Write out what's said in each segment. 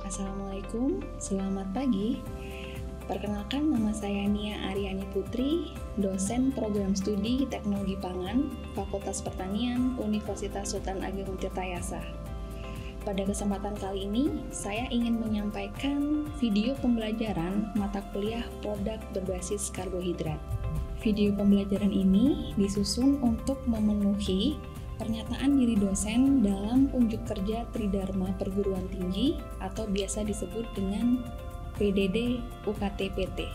Assalamualaikum, selamat pagi. Perkenalkan, nama saya Nia Aryani Putri, dosen program studi Teknologi Pangan, Fakultas Pertanian, Universitas Sultan Ageng Tirtayasa. Pada kesempatan kali ini, saya ingin menyampaikan video pembelajaran mata kuliah produk berbasis karbohidrat. Video pembelajaran ini disusun untuk memenuhi pernyataan diri dosen dalam unjuk kerja Tridharma Perguruan Tinggi atau biasa disebut dengan PDD UKT-PT.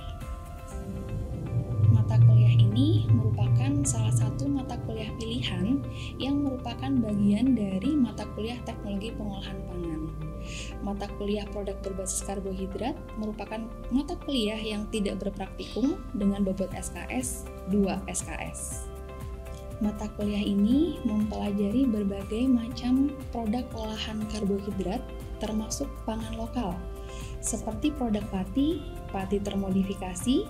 Mata kuliah ini merupakan salah satu mata kuliah pilihan yang merupakan bagian dari mata kuliah Teknologi Pengolahan Pangan. Mata kuliah produk berbasis karbohidrat merupakan mata kuliah yang tidak berpraktikum dengan bobot SKS 2 SKS. Mata kuliah ini mempelajari berbagai macam produk olahan karbohidrat termasuk pangan lokal, seperti produk pati, pati termodifikasi,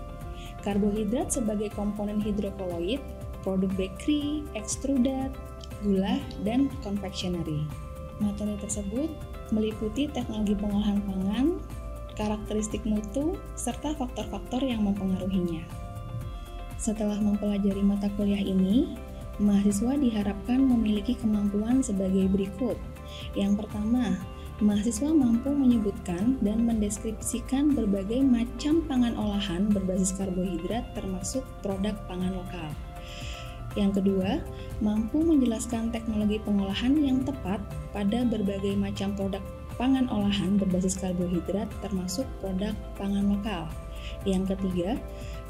karbohidrat sebagai komponen hidrokoloid, produk bakery, ekstrudat, gula, dan confectionery. Materi tersebut meliputi teknologi pengolahan pangan, karakteristik mutu, serta faktor-faktor yang mempengaruhinya. Setelah mempelajari mata kuliah ini, mahasiswa diharapkan memiliki kemampuan sebagai berikut. Yang pertama, mahasiswa mampu menyebutkan dan mendeskripsikan berbagai macam pangan olahan berbasis karbohidrat termasuk produk pangan lokal. Yang kedua, mampu menjelaskan teknologi pengolahan yang tepat pada berbagai macam produk pangan olahan berbasis karbohidrat termasuk produk pangan lokal. Yang ketiga,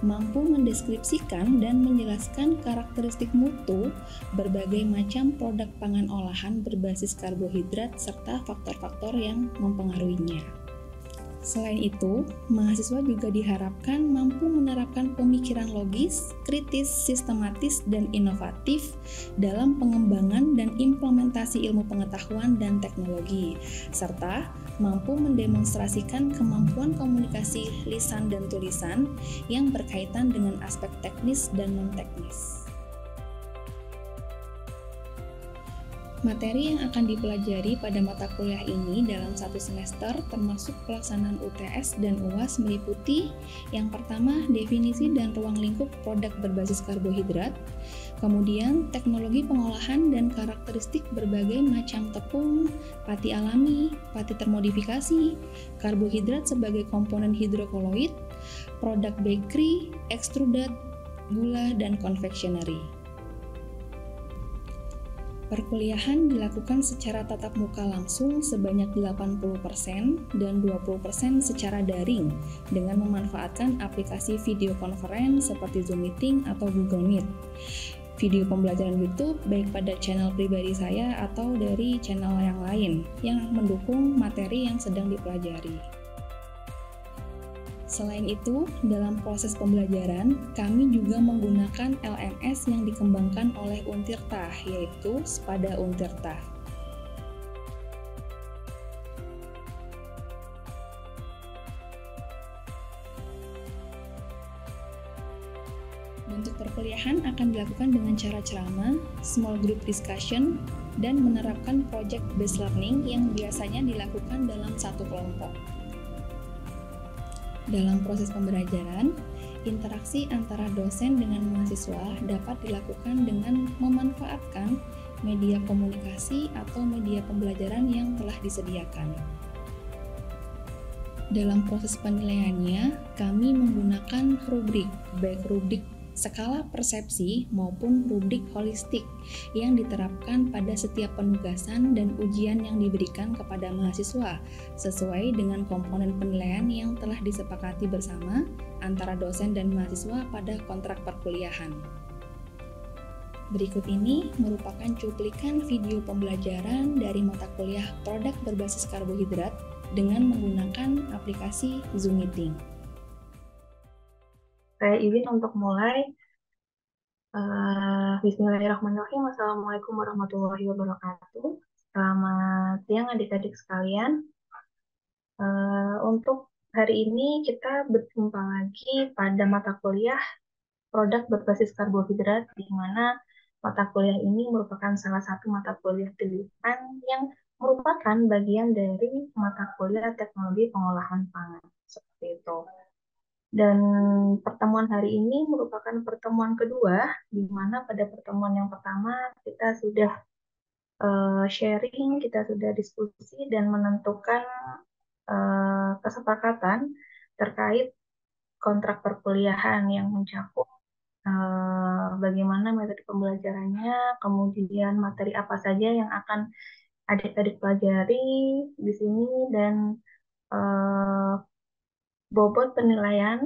mampu mendeskripsikan dan menjelaskan karakteristik mutu berbagai macam produk pangan olahan berbasis karbohidrat serta faktor-faktor yang mempengaruhinya. Selain itu, mahasiswa juga diharapkan mampu menerapkan pemikiran logis, kritis, sistematis, dan inovatif dalam pengembangan dan implementasi ilmu pengetahuan dan teknologi, serta mampu mendemonstrasikan kemampuan komunikasi lisan dan tulisan yang berkaitan dengan aspek teknis dan non-teknis. Materi yang akan dipelajari pada mata kuliah ini dalam satu semester termasuk pelaksanaan UTS dan UAS meliputi yang pertama, definisi dan ruang lingkup produk berbasis karbohidrat, kemudian teknologi pengolahan dan karakteristik berbagai macam tepung, pati alami, pati termodifikasi, karbohidrat sebagai komponen hidrokoloid, produk bakery, ekstrudat, gula, dan confectionery. Perkuliahan dilakukan secara tatap muka langsung sebanyak 80% dan 20% secara daring dengan memanfaatkan aplikasi video conference seperti Zoom Meeting atau Google Meet. Video pembelajaran YouTube baik pada channel pribadi saya atau dari channel yang lain yang mendukung materi yang sedang dipelajari. Selain itu, dalam proses pembelajaran, kami juga menggunakan LMS yang dikembangkan oleh Untirta, yaitu Spada Untirta. Bentuk perkuliahan akan dilakukan dengan cara ceramah, small group discussion, dan menerapkan project-based learning yang biasanya dilakukan dalam satu kelompok. Dalam proses pembelajaran, interaksi antara dosen dengan mahasiswa dapat dilakukan dengan memanfaatkan media komunikasi atau media pembelajaran yang telah disediakan. Dalam proses penilaiannya, kami menggunakan rubrik, baik rubrik skala persepsi maupun rubrik holistik yang diterapkan pada setiap penugasan dan ujian yang diberikan kepada mahasiswa sesuai dengan komponen penilaian yang telah disepakati bersama antara dosen dan mahasiswa pada kontrak perkuliahan. Berikut ini merupakan cuplikan video pembelajaran dari mata kuliah produk berbasis karbohidrat dengan menggunakan aplikasi Zoom Meeting. Saya izin untuk mulai. Bismillahirrahmanirrahim. Assalamualaikum warahmatullahi wabarakatuh. Selamat siang adik-adik sekalian. Untuk hari ini kita berjumpa lagi pada mata kuliah produk berbasis karbohidrat, di mana mata kuliah ini merupakan salah satu mata kuliah pilihan yang merupakan bagian dari mata kuliah teknologi pengolahan pangan. Seperti itu. Dan pertemuan hari ini merupakan pertemuan kedua, di mana pada pertemuan yang pertama kita sudah sharing, kita sudah diskusi dan menentukan kesepakatan terkait kontrak perkuliahan yang mencakup bagaimana metode pembelajarannya, kemudian materi apa saja yang akan adik-adik pelajari di sini, dan eh, bobot penilaian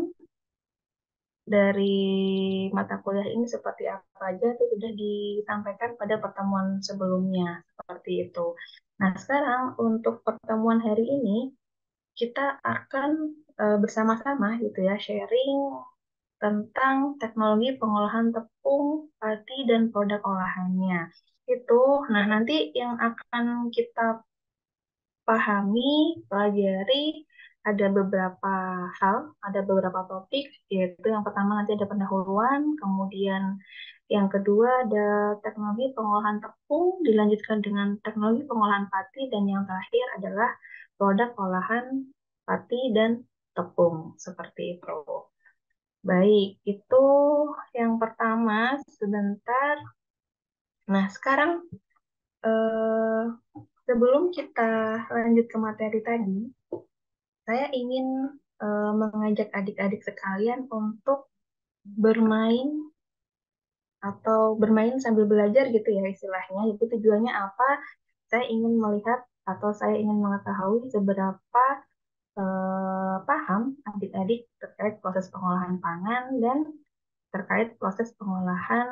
dari mata kuliah ini seperti apa aja itu sudah disampaikan pada pertemuan sebelumnya, seperti itu. Nah, sekarang untuk pertemuan hari ini kita akan bersama-sama gitu ya sharing tentang teknologi pengolahan tepung, padi, dan produk olahannya. Itu, nah nanti yang akan kita pahami, pelajari, ada beberapa hal, ada beberapa topik, yaitu yang pertama nanti ada pendahuluan, kemudian yang kedua ada teknologi pengolahan tepung, dilanjutkan dengan teknologi pengolahan pati, dan yang terakhir adalah produk olahan pati dan tepung, seperti itu. Baik, itu yang pertama sebentar. Nah, sekarang eh, sebelum kita lanjut ke materi tadi, saya ingin mengajak adik-adik sekalian untuk bermain atau bermain sambil belajar gitu ya istilahnya. Itu tujuannya apa? Saya ingin melihat atau saya ingin mengetahui seberapa paham adik-adik terkait proses pengolahan pangan dan terkait proses pengolahan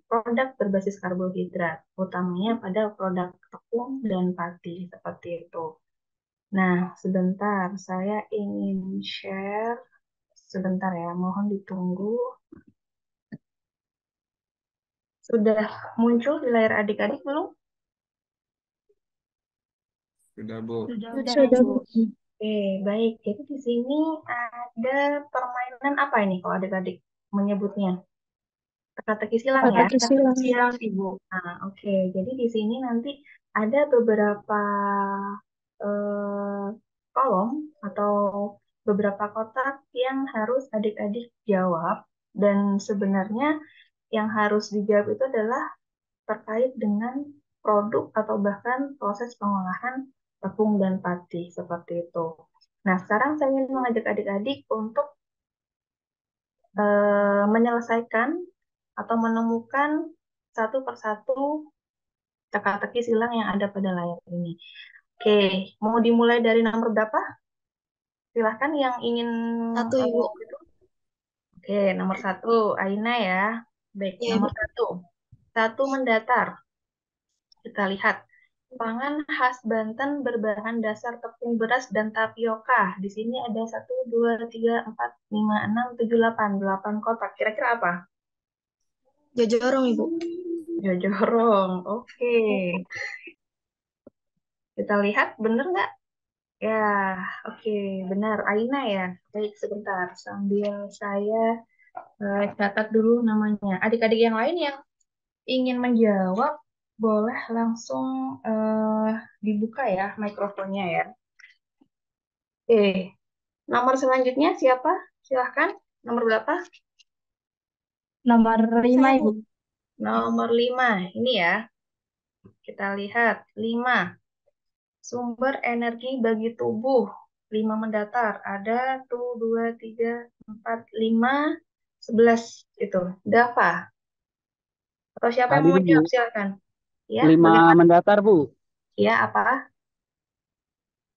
produk berbasis karbohidrat, utamanya pada produk tepung dan pati, seperti itu. Nah, sebentar, saya ingin share, sebentar ya, mohon ditunggu. Sudah muncul di layar adik-adik belum? Sudah, Bu. Sudah, Sudah, Bu. Bu. Oke, baik. Jadi di sini ada permainan apa ini kalau adik-adik menyebutnya? Teka-teki silang ya? Teka-teki silang. Silang, Ibu. Nah, oke. Jadi di sini nanti ada beberapa eh, kolom atau beberapa kotak yang harus adik-adik jawab. Dan sebenarnya yang harus dijawab itu adalah terkait dengan produk atau bahkan proses pengolahan tepung dan pati, seperti itu. Nah, sekarang saya ingin mengajak adik-adik untuk menyelesaikan atau menemukan satu persatu teka-teki silang yang ada pada layar ini. Oke, mau dimulai dari nomor berapa? Silahkan yang ingin. Satu, Ibu. Oke, nomor satu, Aina ya. Baik, Iya, nomor Ibu. satu. Satu mendatar. Kita lihat. Pangan khas Banten berbahan dasar tepung beras dan tapioka. Di sini ada 1, 2, 3, 4, 5, 6, 7, 8. 8 kotak. Kira-kira apa? Jojorong, Ibu. Jojorong. Oke. Kita lihat, bener nggak? Ya, oke. Benar. Aina ya. Baik, sebentar. Sambil saya catat dulu namanya. Adik-adik yang lain yang ingin menjawab, boleh langsung dibuka ya mikrofonnya ya. Oke. Nomor selanjutnya siapa? Silahkan. Nomor berapa? Nomor 5, Saya, Ibu. Nomor 5. Ini ya. Kita lihat. 5. Sumber energi bagi tubuh. 5 mendatar. Ada tuh 2, 3, 4, 5, 11. Itu. Dava. Atau siapa yang Tadi mau itu, Bu, jawab? Silakan. Ya, 5 bagaimana? mendatar, Bu. Ya, apa?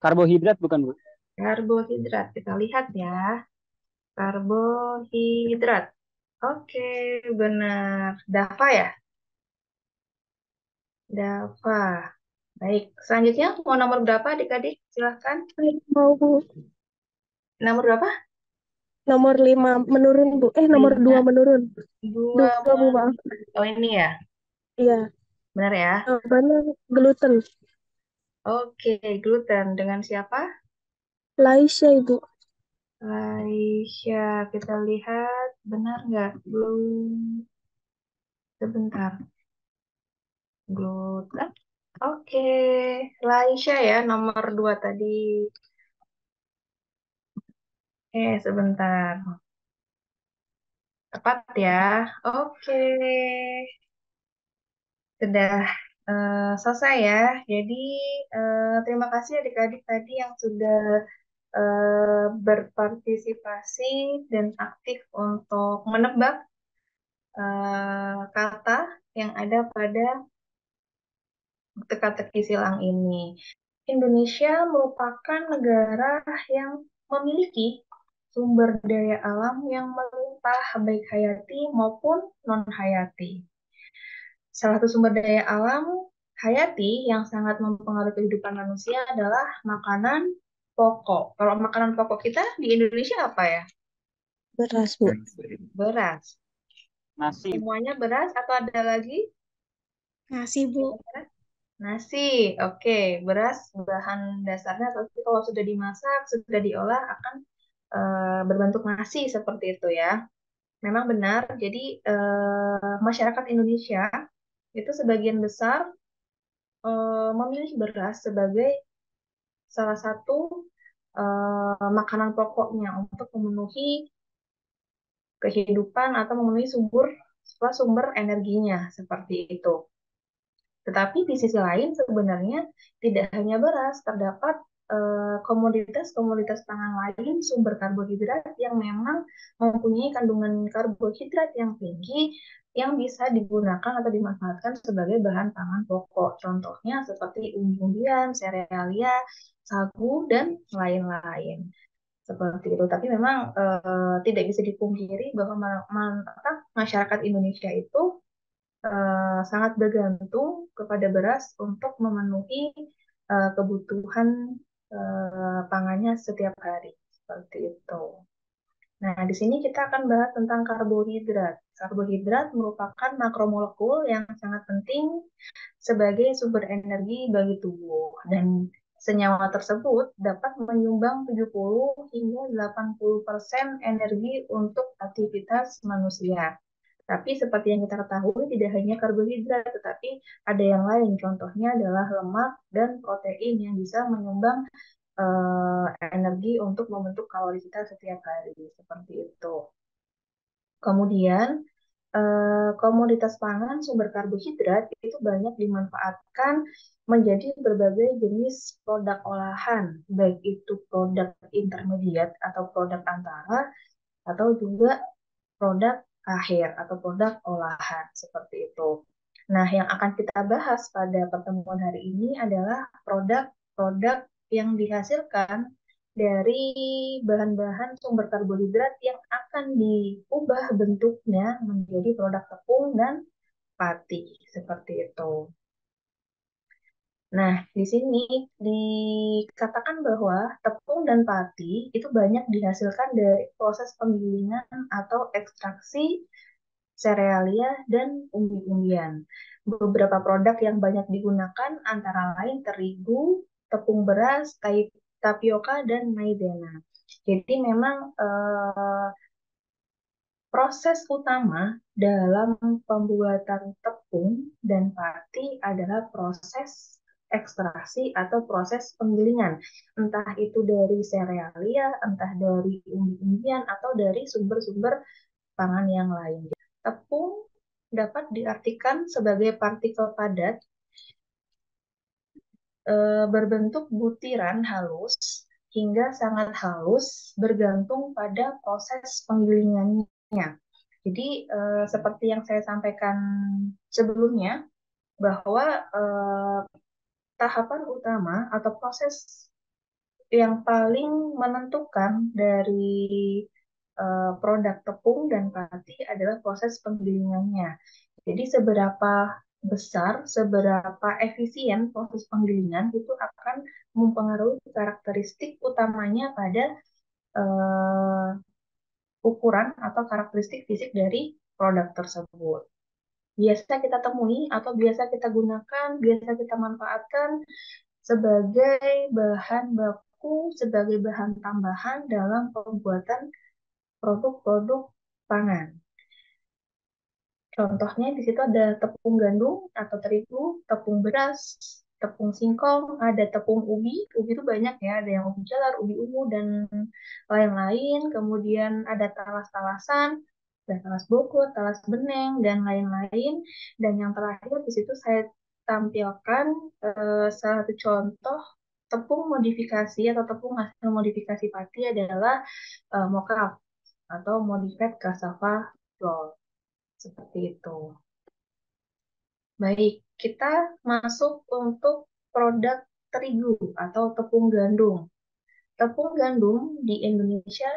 Karbohidrat bukan, Bu? Karbohidrat. Kita lihat ya. Karbohidrat. Oke, benar. Dava ya? Dava. Baik, selanjutnya mau nomor berapa adik-adik? Silahkan. Mau, Bu. Nomor berapa? Nomor 5 menurun, Bu. Nomor 2 5. menurun. 2. 2, Bu, maaf. Oh, ini ya. Iya. Benar ya? Jawabannya gluten. Oke, gluten. Dengan siapa? Laisya, Ibu. Aisyah. Kita lihat. Benar nggak? Belum. Sebentar. Gluten. Oke, Laisha ya, nomor 2 tadi. Sebentar. Tepat ya. Oke, sudah selesai ya. Jadi, terima kasih adik-adik tadi yang sudah berpartisipasi dan aktif untuk menebak kata yang ada pada teka-teki silang ini. Indonesia merupakan negara yang memiliki sumber daya alam yang melimpah baik hayati maupun non-hayati. Salah satu sumber daya alam hayati yang sangat mempengaruhi kehidupan manusia adalah makanan pokok. Kalau makanan pokok kita di Indonesia apa ya? Beras, Bu. Beras. Nasi. Semuanya beras atau ada lagi? Nasi, Bu. Nasi, oke. Beras bahan dasarnya, tapi kalau sudah dimasak, sudah diolah akan berbentuk nasi seperti itu ya. Memang benar. Jadi masyarakat Indonesia itu sebagian besar memilih beras sebagai salah satu makanan pokoknya untuk memenuhi kehidupan atau memenuhi sumber energinya seperti itu. Tetapi di sisi lain sebenarnya tidak hanya beras, terdapat komoditas-komoditas pangan lain sumber karbohidrat yang memang mempunyai kandungan karbohidrat yang tinggi yang bisa digunakan atau dimanfaatkan sebagai bahan pangan pokok. Contohnya seperti umbi-umbian, serealia, sagu, dan lain-lain. Seperti itu. Tapi memang tidak bisa dipungkiri bahwa masyarakat Indonesia itu sangat bergantung kepada beras untuk memenuhi kebutuhan pangannya setiap hari. Seperti itu. Nah, di sini kita akan bahas tentang karbohidrat. Karbohidrat merupakan makromolekul yang sangat penting sebagai sumber energi bagi tubuh. Dan senyawa tersebut dapat menyumbang 70 hingga 80% energi untuk aktivitas manusia. Tapi seperti yang kita ketahui, tidak hanya karbohidrat, tetapi ada yang lain. Contohnya adalah lemak dan protein yang bisa menyumbang energi untuk membentuk kalori kita setiap hari. Seperti itu. Kemudian, komoditas pangan sumber karbohidrat itu banyak dimanfaatkan menjadi berbagai jenis produk olahan, baik itu produk intermediat atau produk antara, atau juga produk akhir atau produk olahan seperti itu. Nah, yang akan kita bahas pada pertemuan hari ini adalah produk-produk yang dihasilkan dari bahan-bahan sumber karbohidrat yang akan diubah bentuknya menjadi produk tepung dan pati seperti itu. Nah, di sini dikatakan bahwa tepung dan pati itu banyak dihasilkan dari proses penggilingan atau ekstraksi serealia dan umbi-umbian. Beberapa produk yang banyak digunakan antara lain terigu, tepung beras, tapioka, dan maizena. Jadi memang proses utama dalam pembuatan tepung dan pati adalah proses ekstraksi atau proses penggilingan. Entah itu dari serealia, entah dari umbi-umbian, atau dari sumber-sumber pangan yang lain. Tepung dapat diartikan sebagai partikel padat berbentuk butiran halus hingga sangat halus bergantung pada proses penggilingannya. Jadi seperti yang saya sampaikan sebelumnya bahwa tahapan utama atau proses yang paling menentukan dari produk tepung dan pati adalah proses penggilingannya. Jadi seberapa besar, seberapa efisien proses penggilingan itu akan mempengaruhi karakteristik utamanya pada ukuran atau karakteristik fisik dari produk tersebut. Biasa kita temui atau biasa kita gunakan, biasa kita manfaatkan sebagai bahan baku, sebagai bahan tambahan dalam pembuatan produk-produk pangan. Contohnya di situ ada tepung gandum atau terigu, tepung beras, tepung singkong, ada tepung ubi. Ubi itu banyak ya, ada yang ubi jalar, ubi ungu, dan lain-lain. Kemudian ada talas-talasan, ada talas bogor, talas beneng, dan lain-lain. Dan yang terakhir di situ saya tampilkan salah satu contoh tepung modifikasi atau tepung hasil modifikasi pati adalah mocha atau modified cassava flour. Seperti itu. Baik, kita masuk untuk produk terigu atau tepung gandum. Tepung gandum di Indonesia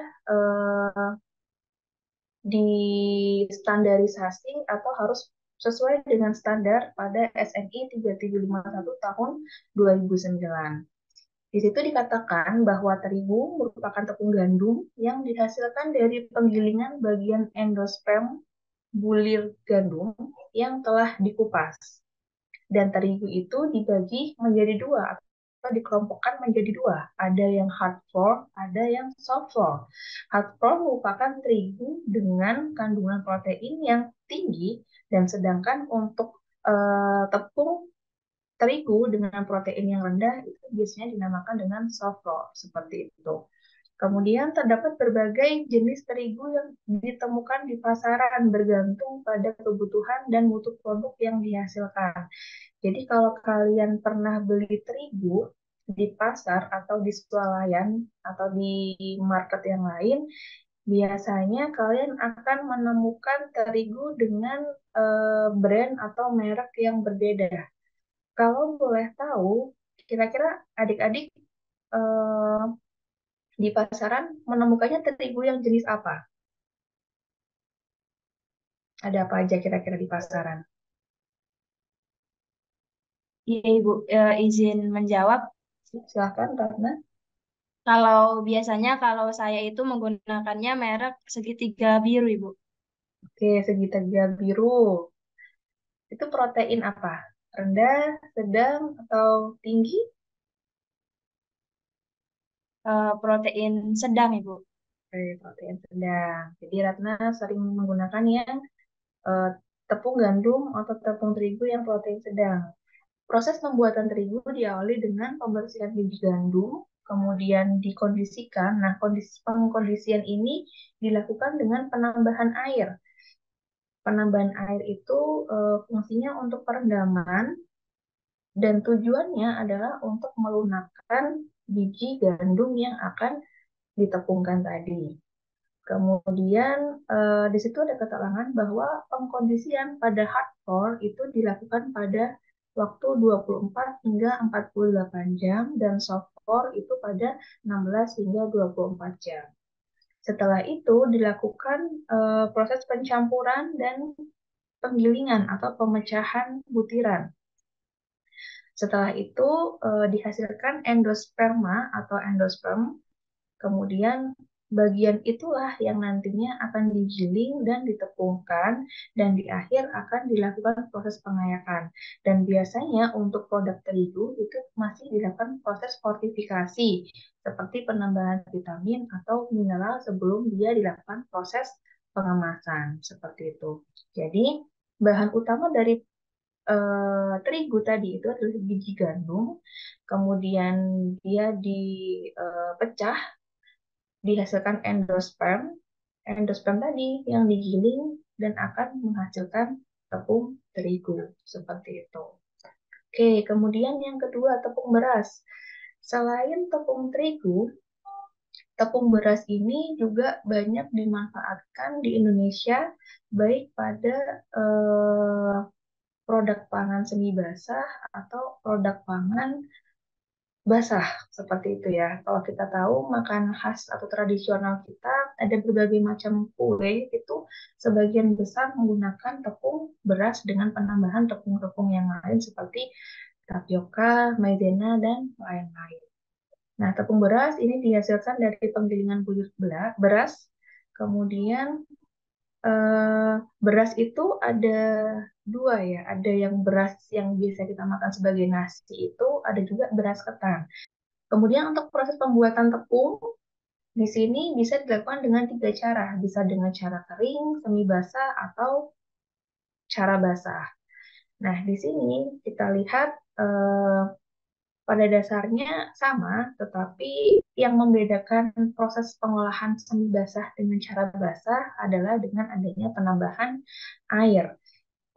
distandarisasi atau harus sesuai dengan standar pada SNI 3751 tahun 2009. Di situ dikatakan bahwa terigu merupakan tepung gandum yang dihasilkan dari penggilingan bagian endosperm bulir gandum yang telah dikupas. Dan terigu itu dibagi menjadi dua atau dikelompokkan menjadi dua. Ada yang hard flour, ada yang soft flour. Hard flour merupakan terigu dengan kandungan protein yang tinggi, dan sedangkan untuk tepung terigu dengan protein yang rendah itu biasanya dinamakan dengan soft flour, seperti itu. Kemudian terdapat berbagai jenis terigu yang ditemukan di pasaran bergantung pada kebutuhan dan mutu produk yang dihasilkan. Jadi kalau kalian pernah beli terigu di pasar atau di swalayan atau di market yang lain, biasanya kalian akan menemukan terigu dengan brand atau merek yang berbeda. Kalau boleh tahu, kira-kira adik-adik di pasaran menemukannya terigu yang jenis apa? Ada apa aja kira-kira di pasaran? Iya, Ibu, izin menjawab. Silahkan, Ratna. Kalau biasanya kalau saya itu menggunakannya merek segitiga biru, Ibu. Oke, segitiga biru. Itu protein apa? Rendah, sedang, atau tinggi? Protein sedang, Ibu. Oke, protein sedang. Jadi Ratna sering menggunakan yang eh, tepung gandum atau tepung terigu yang protein sedang. Proses pembuatan terigu diawali dengan pembersihan biji gandum, kemudian dikondisikan. Nah, pengkondisian ini dilakukan dengan penambahan air. Penambahan air itu fungsinya untuk perendaman, dan tujuannya adalah untuk melunakkan biji gandum yang akan ditepungkan tadi. Kemudian di situ ada keterangan bahwa pengkondisian pada hard flour itu dilakukan pada waktu 24 hingga 48 jam dan soft flour itu pada 16 hingga 24 jam. Setelah itu dilakukan proses pencampuran dan penggilingan atau pemecahan butiran. Setelah itu dihasilkan endosperma atau endosperm. Kemudian bagian itulah yang nantinya akan digiling dan ditepungkan, dan di akhir akan dilakukan proses pengayakan. Dan biasanya untuk produk terigu itu masih dilakukan proses fortifikasi seperti penambahan vitamin atau mineral sebelum dia dilakukan proses pengemasan seperti itu. Jadi bahan utama dari terigu tadi itu adalah biji gandum, kemudian dia dipecah, dihasilkan endosperm. Endosperm tadi yang digiling dan akan menghasilkan tepung terigu seperti itu. Oke, kemudian yang kedua tepung beras. Selain tepung terigu, tepung beras ini juga banyak dimanfaatkan di Indonesia, baik pada produk pangan semi basah atau produk pangan basah seperti itu ya. Kalau kita tahu makanan khas atau tradisional kita ada berbagai macam kue, itu sebagian besar menggunakan tepung beras dengan penambahan tepung-tepung yang lain seperti tapioka, maizena, dan lain-lain. Nah, tepung beras ini dihasilkan dari penggilingan bulir beras. Kemudian beras itu ada dua ya, ada yang beras yang biasa kita makan sebagai nasi itu, ada juga beras ketan. Kemudian untuk proses pembuatan tepung di sini bisa dilakukan dengan 3 cara, bisa dengan cara kering, semi basah, atau cara basah. Nah, di sini kita lihat eh, pada dasarnya sama, tetapi yang membedakan proses pengolahan semi basah dengan cara basah adalah dengan adanya penambahan air.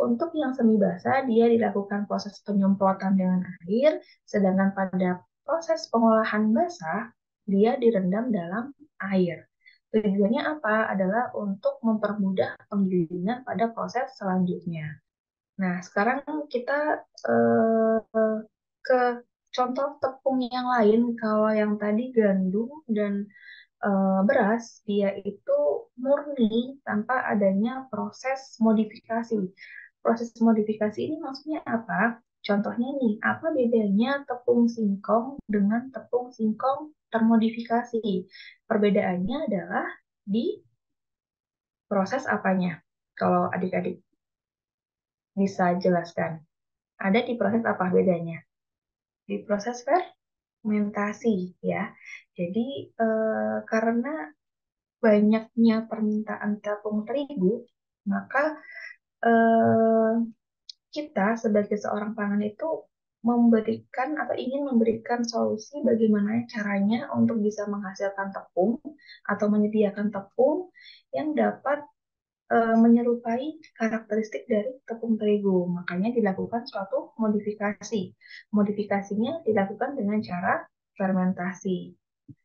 Untuk yang semi basah, dia dilakukan proses penyemprotan dengan air, sedangkan pada proses pengolahan basah, dia direndam dalam air. Tujuannya apa? Adalah untuk mempermudah penggilingan pada proses selanjutnya. Nah, sekarang kita ke contoh tepung yang lain. Kalau yang tadi gandum dan beras, dia itu murni tanpa adanya proses modifikasi. Proses modifikasi ini maksudnya apa? Contohnya nih, apa bedanya tepung singkong dengan tepung singkong termodifikasi? Perbedaannya adalah di proses apanya? Kalau adik-adik bisa jelaskan. Ada di proses apa bedanya? Di proses fermentasi ya. Jadi karena banyaknya permintaan tepung terigu, maka eh, kita sebagai seorang pangan itu memberikan atau ingin memberikan solusi bagaimana caranya untuk bisa menghasilkan tepung atau menyediakan tepung yang dapat menyerupai karakteristik dari tepung terigu. Makanya dilakukan suatu modifikasi. Modifikasinya dilakukan dengan cara fermentasi.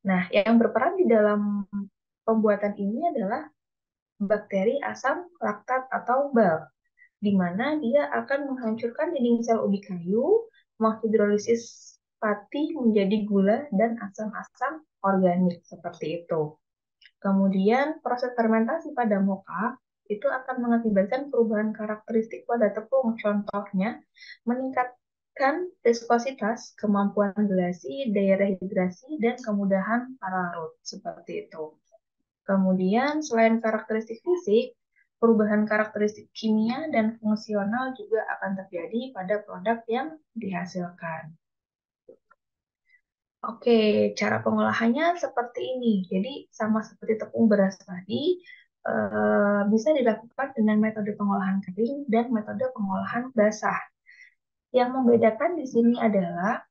Nah, yang berperan di dalam pembuatan ini adalah bakteri asam laktat atau BAL, di mana dia akan menghancurkan dinding sel ubi kayu, menghidrolisis pati menjadi gula dan asam-asam organik seperti itu. Kemudian proses fermentasi pada moka itu akan mengakibatkan perubahan karakteristik pada tepung. Contohnya, meningkatkan viskositas, kemampuan gelasi, daya rehidrasi, dan kemudahan larut. Seperti itu. Kemudian, selain karakteristik fisik, perubahan karakteristik kimia dan fungsional juga akan terjadi pada produk yang dihasilkan. Oke, cara pengolahannya seperti ini. Jadi, sama seperti tepung beras tadi, bisa dilakukan dengan metode pengolahan kering dan metode pengolahan basah. Yang membedakan di sini adalah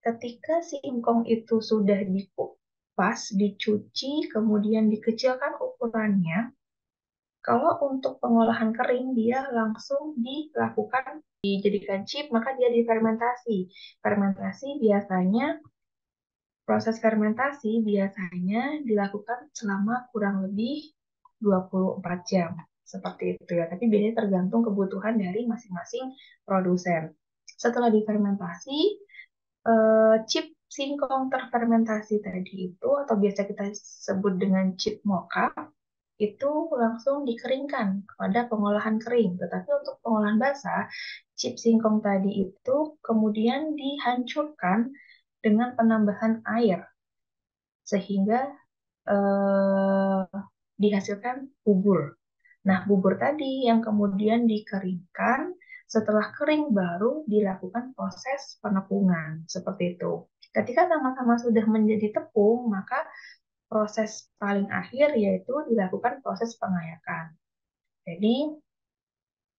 ketika singkong itu sudah dikupas, dicuci, kemudian dikecilkan ukurannya. Kalau untuk pengolahan kering, dia langsung dilakukan, dijadikan chip, maka dia difermentasi. Fermentasi biasanya, proses fermentasi biasanya dilakukan selama kurang lebih 24 jam. Seperti itu ya, tapi biasanya tergantung kebutuhan dari masing-masing produsen. Setelah difermentasi, chip singkong terfermentasi tadi itu, atau biasa kita sebut dengan chip mocha, itu langsung dikeringkan pada pengolahan kering. Tetapi untuk pengolahan basah, chip singkong tadi itu kemudian dihancurkan dengan penambahan air, sehingga dihasilkan bubur. Nah, bubur tadi yang kemudian dikeringkan, setelah kering baru dilakukan proses penepungan. Seperti itu. Ketika sama-sama sudah menjadi tepung, maka proses paling akhir yaitu dilakukan proses pengayakan. Jadi,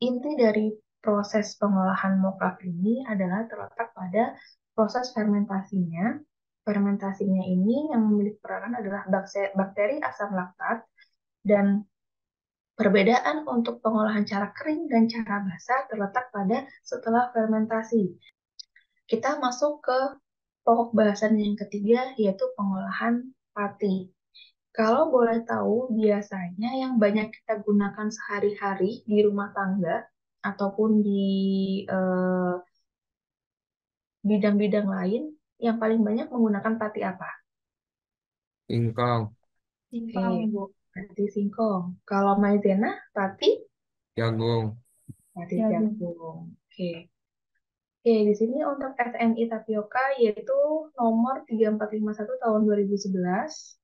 inti dari proses pengolahan mokaf ini adalah terletak pada proses fermentasinya. Fermentasinya ini yang memiliki peranan adalah bakteri asam laktat, dan perbedaan untuk pengolahan cara kering dan cara basah terletak pada setelah fermentasi. Kita masuk ke pokok bahasan yang ketiga, yaitu pengolahan pati. Kalau boleh tahu, biasanya yang banyak kita gunakan sehari-hari di rumah tangga ataupun di bidang-bidang lain, yang paling banyak menggunakan pati apa? Singkong, Singkong, Oke, Ibu. pati singkong. Kalau maizena, pati jagung, Jagung. jagung. Oke. Oke, di sini untuk SNI Tapioka yaitu nomor 3451 tahun 2011.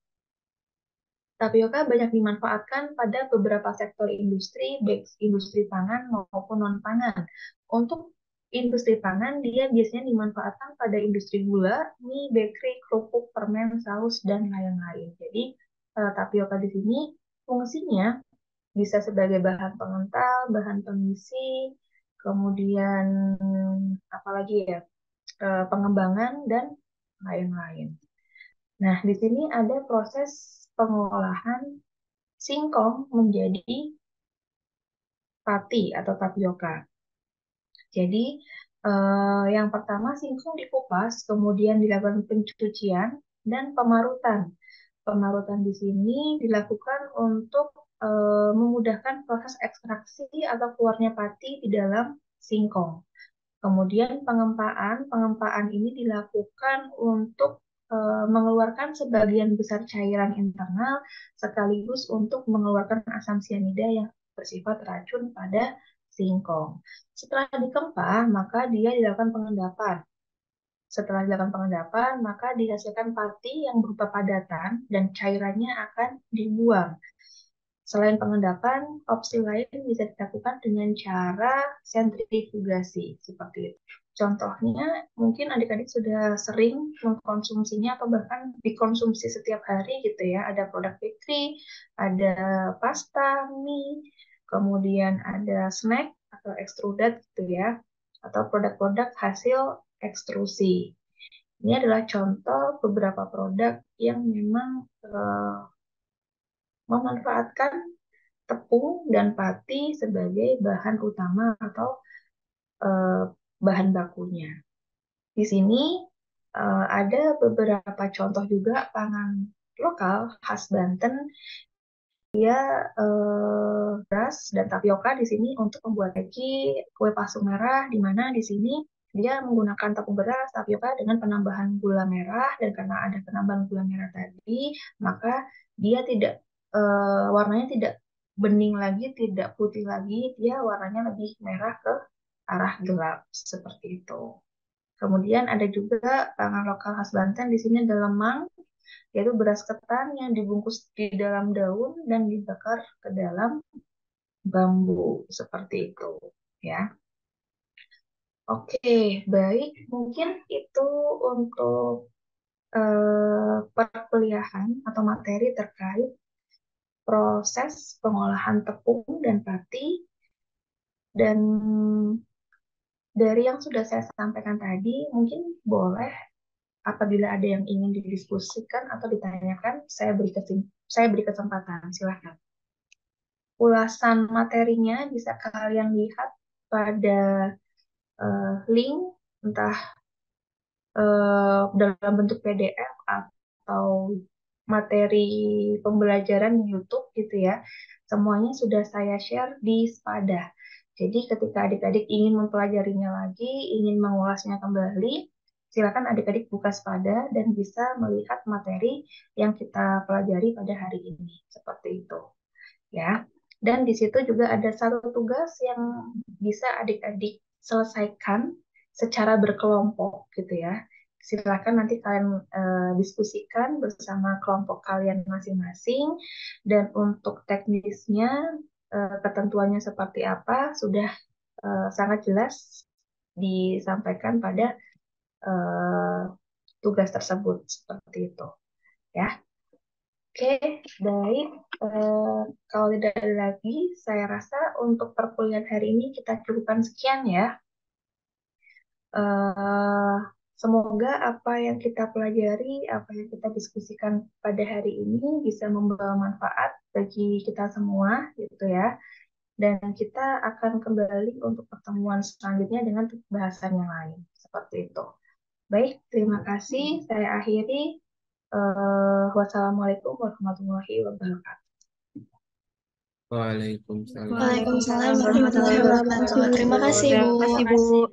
Tapioka banyak dimanfaatkan pada beberapa sektor industri, baik industri pangan maupun non-pangan. Untuk industri pangan, dia biasanya dimanfaatkan pada industri gula, mie, bakery, kerupuk, permen, saus, dan lain-lain. Jadi, tapioka di sini fungsinya bisa sebagai bahan pengental, bahan pengisi, kemudian apalagi ya, pengembangan, dan lain-lain. Nah, di sini ada proses pengolahan singkong menjadi pati atau tapioka. Jadi, yang pertama singkong dikupas, kemudian dilakukan pencucian dan pemarutan. Pemarutan di sini dilakukan untuk memudahkan proses ekstraksi atau keluarnya pati di dalam singkong. Kemudian pengempaan ini dilakukan untuk mengeluarkan sebagian besar cairan internal sekaligus untuk mengeluarkan asam sianida yang bersifat racun pada singkong. Setelah dikempa, maka dia dilakukan pengendapan. Setelah dilakukan pengendapan, maka dihasilkan pati yang berupa padatan dan cairannya akan dibuang. Selain pengendapan, opsi lain bisa dilakukan dengan cara sentrifugasi seperti itu. Contohnya, mungkin adik-adik sudah sering mengkonsumsinya atau bahkan dikonsumsi setiap hari gitu ya. Ada produk bakery, ada pasta, mie, kemudian ada snack atau extruded gitu ya, atau produk-produk hasil ekstrusi. Ini adalah contoh beberapa produk yang memang memanfaatkan tepung dan pati sebagai bahan utama atau bahan bakunya. Di sini ada beberapa contoh juga pangan lokal khas Banten. Dia beras dan tapioka di sini untuk membuat kue pasum merah, di mana di sini dia menggunakan tepung beras, tapioka dengan penambahan gula merah, dan karena ada penambahan gula merah tadi, maka dia tidak warnanya tidak bening lagi, tidak putih lagi, dia warnanya lebih merah ke arah gelap seperti itu. Kemudian ada juga pangan lokal khas Banten, di sini ada lemang, yaitu beras ketan yang dibungkus di dalam daun dan dibakar ke dalam bambu seperti itu ya. Oke, baik, mungkin itu untuk perkuliahan atau materi terkait proses pengolahan tepung dan pati. Dan dari yang sudah saya sampaikan tadi, mungkin boleh apabila ada yang ingin didiskusikan atau ditanyakan, saya beri kesempatan, silahkan. Ulasan materinya bisa kalian lihat pada link, entah dalam bentuk PDF atau materi pembelajaran di YouTube gitu ya. Semuanya sudah saya share di Spada. Jadi ketika adik-adik ingin mempelajarinya lagi, ingin mengulasnya kembali, silakan adik-adik buka Spada dan bisa melihat materi yang kita pelajari pada hari ini. Seperti itu. Ya. Dan di situ juga ada satu tugas yang bisa adik-adik selesaikan secara berkelompok gitu ya. Silakan nanti kalian diskusikan bersama kelompok kalian masing-masing, dan untuk teknisnya ketentuannya seperti apa sudah sangat jelas disampaikan pada tugas tersebut seperti itu ya. Oke, baik. Kalau tidak ada lagi, saya rasa untuk perkuliahan hari ini kita cukupkan sekian ya. Semoga apa yang kita pelajari, apa yang kita diskusikan pada hari ini bisa membawa manfaat bagi kita semua, gitu ya. Dan kita akan kembali untuk pertemuan selanjutnya dengan bahasan yang lain, seperti itu. Baik, terima kasih. Saya akhiri. Wassalamualaikum warahmatullahi wabarakatuh. Waalaikumsalam. Waalaikumsalam warahmatullahi wabarakatuh. Terima kasih, Bu.